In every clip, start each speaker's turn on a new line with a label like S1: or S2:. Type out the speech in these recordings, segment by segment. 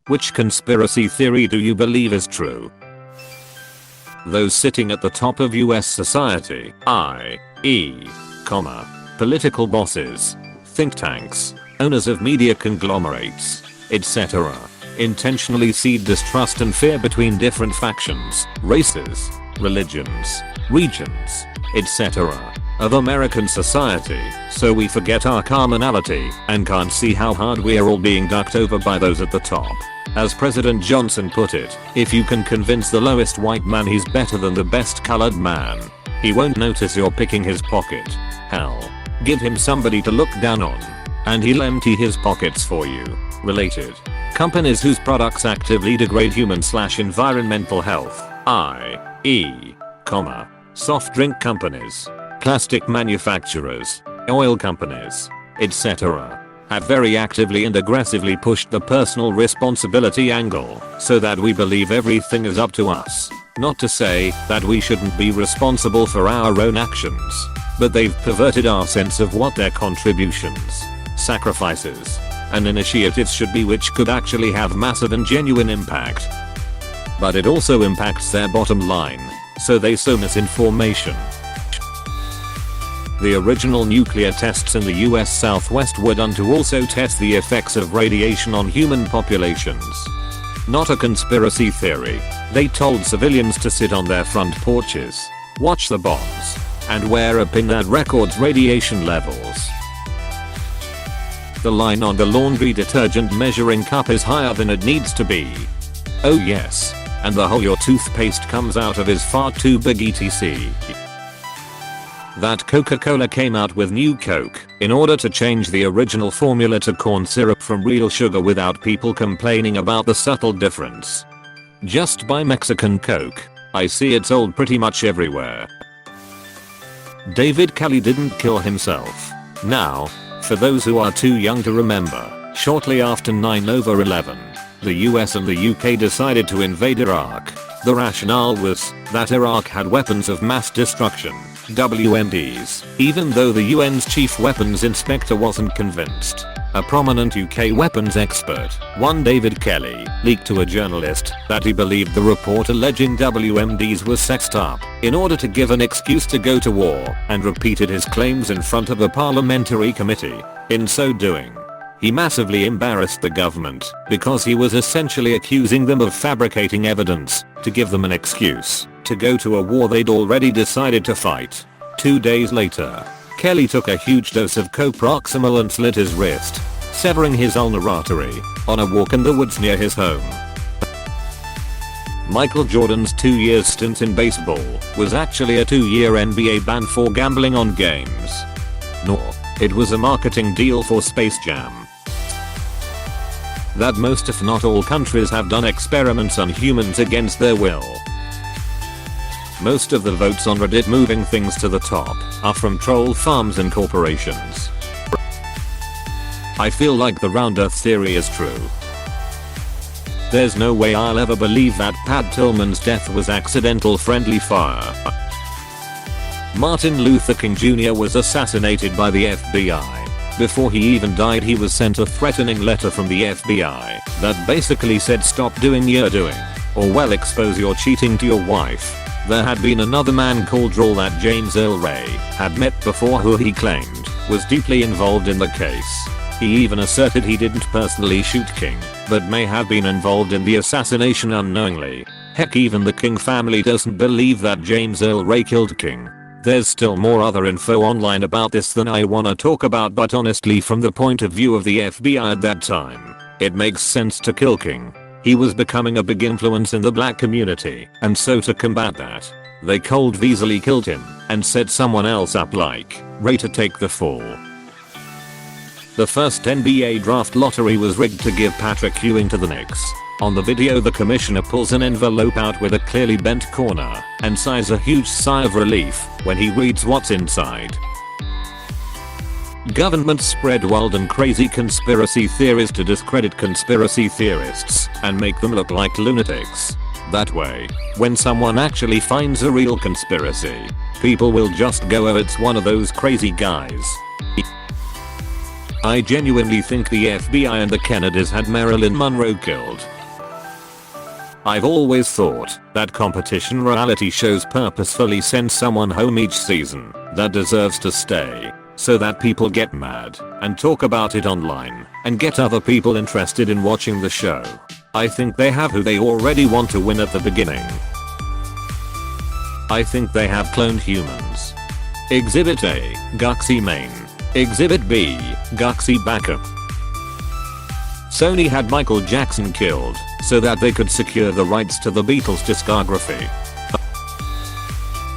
S1: Which conspiracy theory do you believe is true? Those sitting at the top of US society, i.e., political bosses, think tanks, owners of media conglomerates, etc., intentionally seed distrust and fear between different factions, races, religions, regions, etc. of American society, so we forget our commonality and can't see how hard we are all being ducked over by those at the top. As President Johnson put it, if you can convince the lowest white man he's better than the best colored man, he won't notice you're picking his pocket. Hell, give him somebody to look down on, and he'll empty his pockets for you. Related. Companies whose products actively degrade human/environmental health, i.e., soft drink companies, plastic manufacturers, oil companies, etc., have very actively and aggressively pushed the personal responsibility angle so that we believe everything is up to us. Not to say that we shouldn't be responsible for our own actions, but they've perverted our sense of what their contributions, sacrifices, and initiatives should be, which could actually have massive and genuine impact. But it also impacts their bottom line, so they sow misinformation. The original nuclear tests in the US Southwest were done to also test the effects of radiation on human populations. Not a conspiracy theory. They told civilians to sit on their front porches, watch the bombs, and wear a pin that records radiation levels. The line on the laundry detergent measuring cup is higher than it needs to be. Oh yes, and the hole your toothpaste comes out of is far too big, etc. That Coca-Cola came out with new Coke in order to change the original formula to corn syrup from real sugar without people complaining about the subtle difference. Just buy Mexican Coke. I see it sold pretty much everywhere. David Kelly didn't kill himself. Now, for those who are too young to remember, shortly after 9/11, the US and the UK decided to invade Iraq. The rationale was that Iraq had weapons of mass destruction, WMDs, even though the UN's chief weapons inspector wasn't convinced. A prominent UK weapons expert, one David Kelly, leaked to a journalist that he believed the report alleging WMDs was sexed up in order to give an excuse to go to war, and repeated his claims in front of a parliamentary committee. In so doing, he massively embarrassed the government because he was essentially accusing them of fabricating evidence to give them an excuse to go to a war they'd already decided to fight. 2 days later, Kelly took a huge dose of coproximol and slit his wrist, severing his ulnar artery, on a walk in the woods near his home. Michael Jordan's 2-year stint in baseball was actually a 2-year NBA ban for gambling on games. No, it was a marketing deal for Space Jam. That most if not all countries have done experiments on humans against their will. Most of the votes on Reddit moving things to the top are from troll farms and corporations. I feel like the round earth theory is true. There's no way I'll ever believe that Pat Tillman's death was accidental friendly fire. Martin Luther King Jr. was assassinated by the FBI. Before he even died, he was sent a threatening letter from the FBI that basically said stop doing you're doing, or well expose your cheating to your wife. There had been another man called Raul that James Earl Ray had met before, who he claimed was deeply involved in the case. He even asserted he didn't personally shoot King, but may have been involved in the assassination unknowingly. Heck, even the King family doesn't believe that James Earl Ray killed King. There's still more other info online about this than I wanna talk about, but honestly, from the point of view of the FBI at that time, it makes sense to kill King. He was becoming a big influence in the black community, and so to combat that, they cold Veasley killed him and set someone else up like Ray to take the fall. The first NBA draft lottery was rigged to give Patrick Ewing to the Knicks. On the video, the commissioner pulls an envelope out with a clearly bent corner and sighs a huge sigh of relief when he reads what's inside. Governments spread wild and crazy conspiracy theories to discredit conspiracy theorists and make them look like lunatics. That way, when someone actually finds a real conspiracy, people will just go, oh, it's one of those crazy guys. I genuinely think the FBI and the Kennedys had Marilyn Monroe killed. I've always thought that competition reality shows purposefully send someone home each season that deserves to stay, so that people get mad and talk about it online and get other people interested in watching the show. I think they have who they already want to win at the beginning. I think they have cloned humans. Exhibit A, Guxy Maine. Exhibit B, Guxy backup. Sony had Michael Jackson killed so that they could secure the rights to the Beatles discography.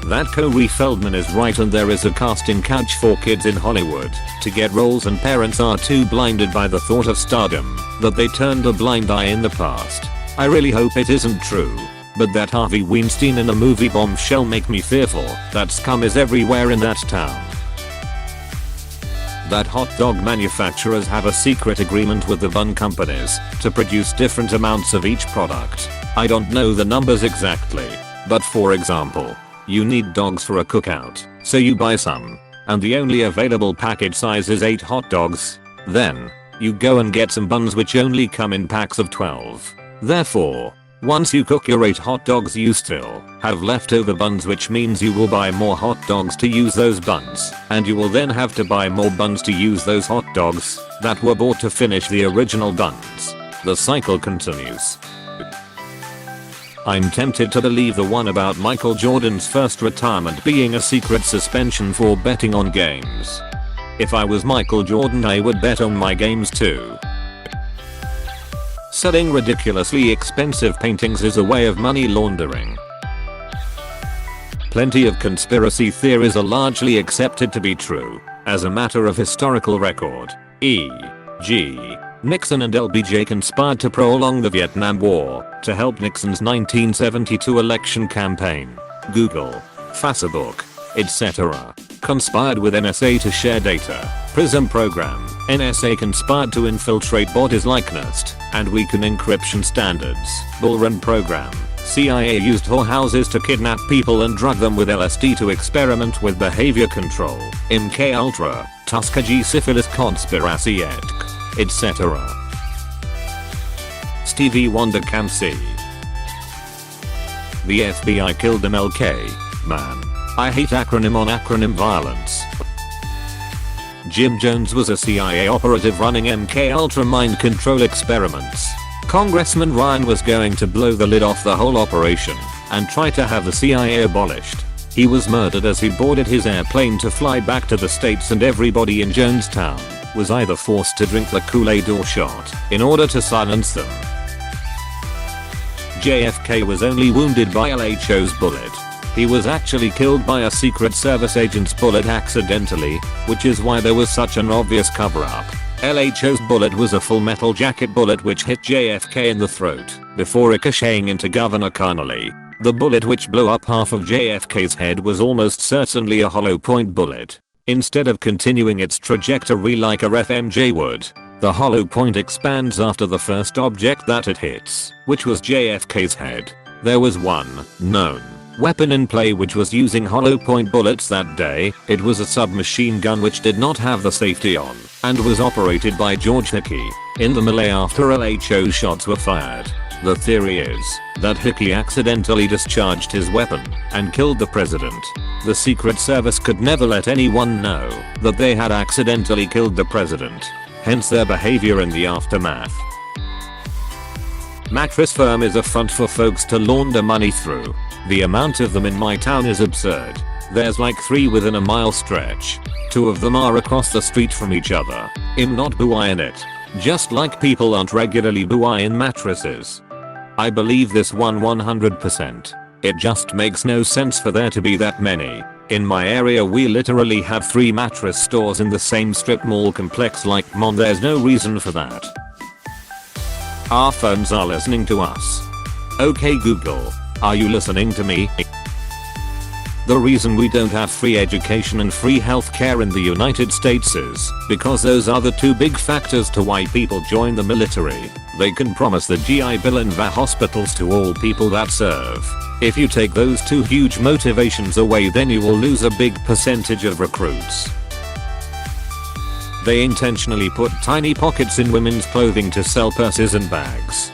S1: That Corey Feldman is right, and there is a casting couch for kids in Hollywood to get roles, and parents are too blinded by the thought of stardom that they turned a blind eye in the past. I really hope it isn't true, but that Harvey Weinstein in a movie Bombshell make me fearful that scum is everywhere in that town. That hot dog manufacturers have a secret agreement with the bun companies to produce different amounts of each product. I don't know the numbers exactly, but for example, you need dogs for a cookout, so you buy some, and the only available package size is 8 hot dogs. Then, you go and get some buns which only come in packs of 12. Therefore, once you cook your 8 hot dogs, you still have leftover buns, which means you will buy more hot dogs to use those buns, and you will then have to buy more buns to use those hot dogs that were bought to finish the original buns. The cycle continues. I'm tempted to believe the one about Michael Jordan's first retirement being a secret suspension for betting on games. If I was Michael Jordan, I would bet on my games too. Selling ridiculously expensive paintings is a way of money laundering. Plenty of conspiracy theories are largely accepted to be true as a matter of historical record, e.g. Nixon and LBJ conspired to prolong the Vietnam War to help Nixon's 1972 election campaign. Google, Facebook, etc. conspired with NSA to share data. PRISM program, NSA conspired to infiltrate bodies like NIST and weaken encryption standards. Bullrun program, CIA used whorehouses to kidnap people and drug them with LSD to experiment with behavior control. MK Ultra, Tuskegee syphilis conspiracy etc. Stevie Wonder can see. The FBI killed MLK. Man, I hate acronym on acronym violence. Jim Jones was a CIA operative running MK Ultra mind control experiments. Congressman Ryan was going to blow the lid off the whole operation and try to have the CIA abolished. He was murdered as he boarded his airplane to fly back to the States, and everybody in Jonestown was either forced to drink the Kool-Aid or shot in order to silence them. JFK was only wounded by LHO's bullet. He was actually killed by a Secret Service agent's bullet accidentally, which is why there was such an obvious cover-up. LHO's bullet was a Full Metal Jacket bullet which hit JFK in the throat before ricocheting into Governor Connally. The bullet which blew up half of JFK's head was almost certainly a hollow point bullet. Instead of continuing its trajectory like a FMJ would, the hollow point expands after the first object that it hits, which was JFK's head. There was one known weapon in play which was using hollow point bullets that day. It was a submachine gun which did not have the safety on and was operated by George Hickey in the melee after LHO shots were fired. The theory is that Hickey accidentally discharged his weapon and killed the president. The Secret Service could never let anyone know that they had accidentally killed the president, hence their behavior in the aftermath. Mattress firm is a front for folks to launder money through. The amount of them in my town is absurd. There's like 3 within a mile stretch. 2 of them are across the street from each other. I'm not buying it. Just like people aren't regularly buying mattresses. I believe this one 100%. It just makes no sense for there to be that many. In my area we literally have 3 mattress stores in the same strip mall complex like there's no reason for that. Our phones are listening to us. Okay Google, are you listening to me? The reason we don't have free education and free healthcare in the United States is because those are the 2 big factors to why people join the military. They can promise the GI Bill and VA hospitals to all people that serve. If you take those 2 huge motivations away, then you will lose a big percentage of recruits. They intentionally put tiny pockets in women's clothing to sell purses and bags.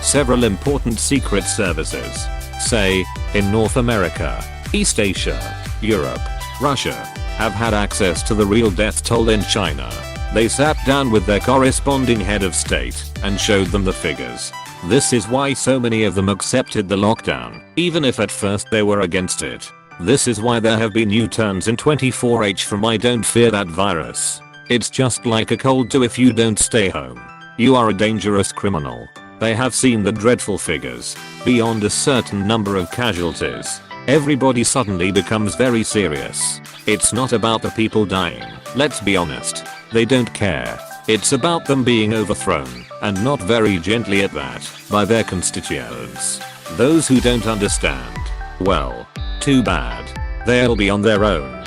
S1: Several important secret services, say, in North America, East Asia, Europe, Russia, have had access to the real death toll in China. They sat down with their corresponding head of state and showed them the figures. This is why so many of them accepted the lockdown, even if at first they were against it. This is why there have been U-turns in 24H from I don't fear that virus. It's just like a cold too. If you don't stay home, you are a dangerous criminal. They have seen the dreadful figures. Beyond a certain number of casualties, everybody suddenly becomes very serious. It's not about the people dying, let's be honest. They don't care. It's about them being overthrown, and not very gently at that, by their constituents. Those who don't understand, well, too bad. They'll be on their own.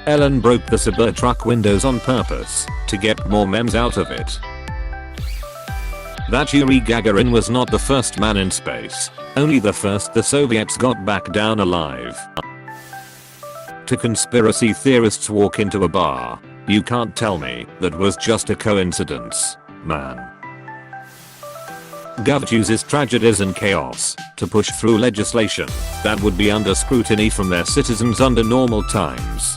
S1: Ellen broke the Cybertruck windows on purpose to get more memes out of it. That Yuri Gagarin was not the first man in space, only the first the Soviets got back down alive. To conspiracy theorists walk into a bar, you can't tell me that was just a coincidence, man. Gov uses tragedies and chaos to push through legislation that would be under scrutiny from their citizens under normal times.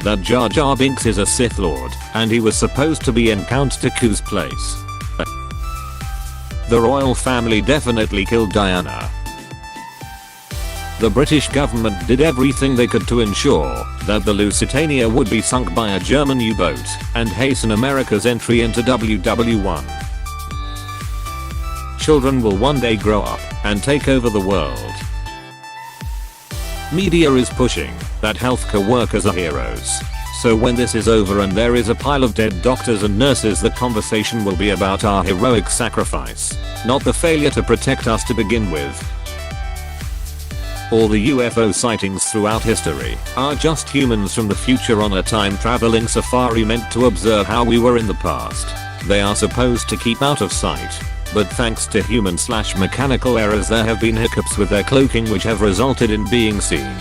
S1: That Jar Jar Binks is a Sith Lord, and he was supposed to be in Count Dooku's place. The royal family definitely killed Diana. The British government did everything they could to ensure that the Lusitania would be sunk by a German U-boat and hasten America's entry into WW1. Children will one day grow up and take over the world. Media is pushing that healthcare workers are heroes. So when this is over and there is a pile of dead doctors and nurses, the conversation will be about our heroic sacrifice, not the failure to protect us to begin with. All the UFO sightings throughout history are just humans from the future on a time-traveling safari meant to observe how we were in the past. They are supposed to keep out of sight, but thanks to human/mechanical errors there have been hiccups with their cloaking which have resulted in being seen.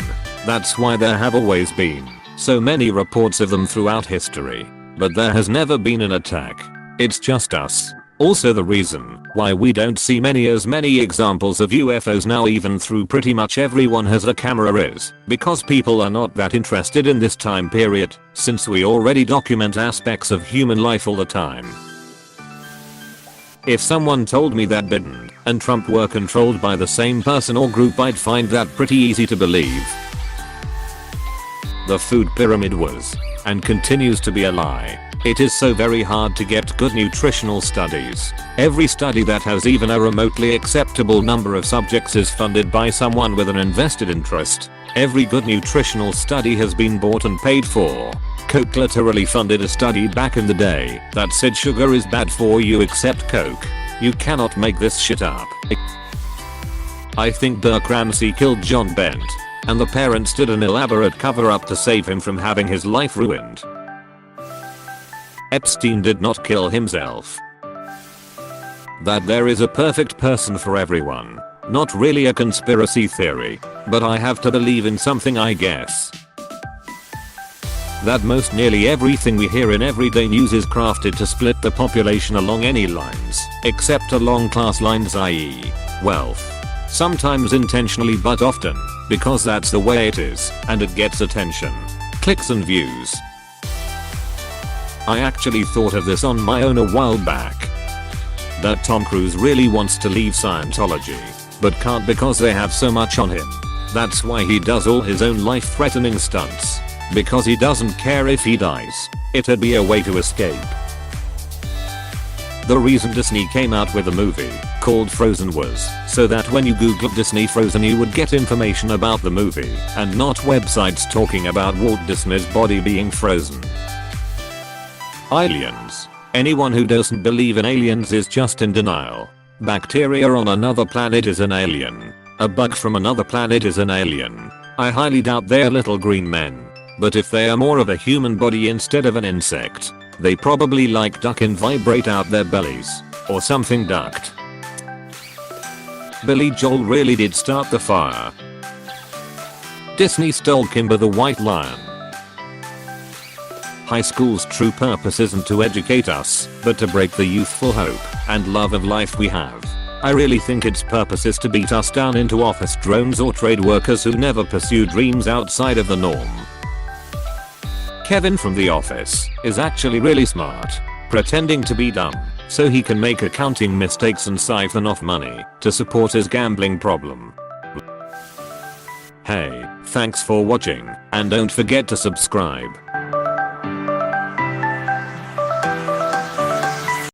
S1: That's why there have always been so many reports of them throughout history, but there has never been an attack. It's just us. Also the reason why we don't see as many examples of UFOs now, even through pretty much everyone has a camera, is because people are not that interested in this time period, since we already document aspects of human life all the time. If someone told me that Biden and Trump were controlled by the same person or group, I'd find that pretty easy to believe. The food pyramid was, and continues to be, a lie. It is so very hard to get good nutritional studies. Every study that has even a remotely acceptable number of subjects is funded by someone with an invested interest. Every good nutritional study has been bought and paid for. Coke literally funded a study back in the day that said sugar is bad for you except Coke. You cannot make this shit up. I think Burke Ramsey killed John Bent, and the parents did an elaborate cover-up to save him from having his life ruined. Epstein did not kill himself. That there is a perfect person for everyone. Not really a conspiracy theory, but I have to believe in something, I guess. That most nearly everything we hear in everyday news is crafted to split the population along any lines, except along class lines, i.e. wealth. Sometimes intentionally, but often because that's the way it is, and it gets attention, clicks and views. I actually thought of this on my own a while back. That Tom Cruise really wants to leave Scientology, but can't because they have so much on him. That's why he does all his own life-threatening stunts. Because he doesn't care if he dies. It'd be a way to escape. The reason Disney came out with a movie called Frozen was so that when you Google Disney Frozen you would get information about the movie and not websites talking about Walt Disney's body being frozen. Aliens. Anyone who doesn't believe in aliens is just in denial. Bacteria on another planet is an alien. A bug from another planet is an alien. I highly doubt they're little green men. But if they are more of a human body instead of an insect, they probably like duck and vibrate out their bellies. Or something ducked. Billy Joel really did start the fire. Disney stole Kimber the White Lion High school's true purpose isn't to educate us, but to break the youthful hope and love of life we have. I really think its purpose is to beat us down into office drones or trade workers who never pursue dreams outside of the norm. Kevin from The Office is actually really smart, pretending to be dumb so he can make accounting mistakes and siphon off money to support his gambling problem. Hey, thanks for watching, and don't forget to subscribe.